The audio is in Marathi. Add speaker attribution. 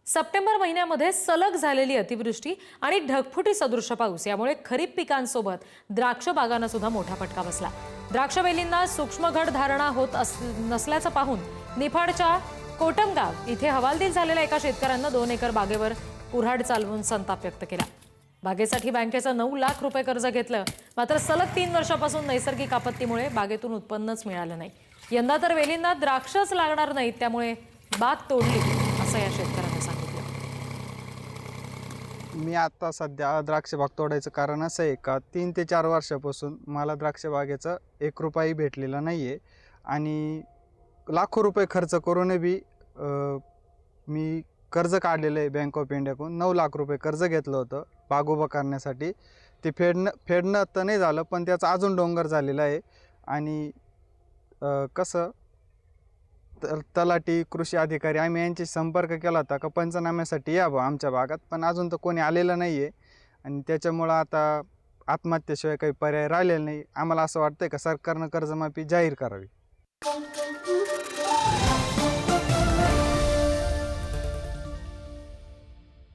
Speaker 1: सप्टेंबर महिन्यामध्ये सलग झालेली अतिवृष्टी आणि ढगफुटी सदृश पाऊस यामुळे खरीप पिकांसोबत द्राक्ष बागांना सुद्धा मोठा फटका बसला। द्राक्ष वेलींना सूक्ष्म घड धारणा होत नसल्याचं पाहून निफाडच्या कोटमगाव इथे हवालदिल झालेल्या एका शेतकऱ्यानं 2 एकर बागेवर कुऱ्हाड चालवून संताप व्यक्त केला। बागेसाठी बँकेचं 9 लाख रुपये कर्ज घेतलं, मात्र सलग 3 वर्षापासून नैसर्गिक आपत्तीमुळे बागेतून उत्पन्नच मिळालं नाही। यंदा तर वेलींना द्राक्षच लागणार नाहीत, त्यामुळे बाग तोडली असं या शेतकऱ्यानं सांगितलं।
Speaker 2: मी आता सध्या द्राक्ष बाग तोडायचं कारण असं आहे का 3 ते 4 वर्षापासून मला द्राक्ष बागेचा 1 रुपयाही भेटलेला नाही आहे आणि लाखो रुपये खर्च करून बी मी कर्ज काढलेलं आहे बँक ऑफ इंडियाकडून। 9 लाख रुपये कर्ज घेतलं होतं बाग उभं करण्यासाठी। ते फेडणं तर नाही झालं, पण त्याचा अजून डोंगर झालेला आहे। आणि कसं तलाठी कृषी अधिकारी आम्ही यांची संपर्क केला होता का पंचनाम्यासाठी यावं आमच्या भागात, पण अजून तर कोणी आलेलं नाही आहे। आणि त्याच्यामुळं आता आत्महत्येशिवाय काही पर्याय राहिलेला नाही। आम्हाला असं वाटतंय का सरकारनं कर्जमाफी जाहीर करावी।